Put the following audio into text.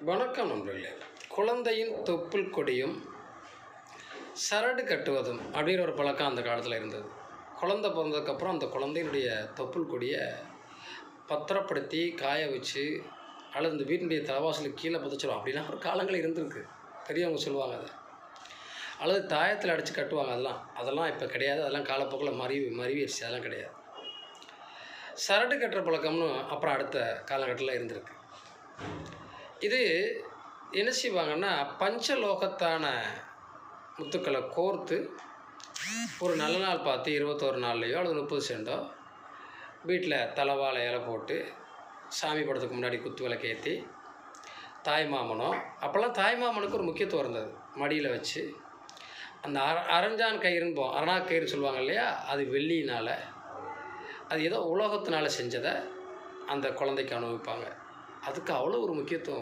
வணக்கம் நண்பர்களே. குழந்தையின் தொப்புள் கொடியும் சரடு கட்டுவதும் அப்படிங்கிற ஒரு பழக்கம் அந்த காலத்தில் இருந்தது. குழந்தை பிறந்ததுக்கப்புறம் அந்த குழந்தையினுடைய தொப்புள் கொடியை பத்திரப்படுத்தி காய வச்சு அல்லது இந்த வீட்டினுடைய தலைவாசலுக்கு கீழே புதைச்சிரும் அப்படிலாம் ஒரு காலங்கள் இருந்திருக்கு. பெரியவங்க சொல்லுவாங்க அதை. அல்லது தாயத்தில் அடித்து கட்டுவாங்க. அதெல்லாம் இப்போ கிடையாது. அதெல்லாம் காலப்போக்கில் மருவிடுச்சு. அதெல்லாம் கிடையாது. சரடு கட்டுற பழக்கம்னு அப்புறம் அடுத்த காலகட்டத்தில் இருந்திருக்கு. இது என்ன செய்வாங்கன்னா, பஞ்சலோகத்தான முத்துக்களை கோர்த்து ஒரு நல்ல நாள் பார்த்து 21 நாள்லையோ அல்லது 30 சென்டோ வீட்டில் தலவாழை இலை போட்டு சாமி படத்துக்கு முன்னாடி குத்து விளக்கு ஏற்றி தாய்மாமனோ, அப்போல்லாம் தாய்மாமனுக்கு ஒரு முக்கியத்துவம் இருந்தது. மடியில் வச்சு அந்த அரஞ்சான் கயிறுன்போம், அரணாக்கயிறு சொல்லுவாங்க இல்லையா, அது வெள்ளியினால், அது ஏதோ உலோகத்தினால் செஞ்சதை அந்த குழந்தைக்கு அனுபவிப்பாங்க. அதுக்கு அவ்வளோ ஒரு முக்கியத்துவம்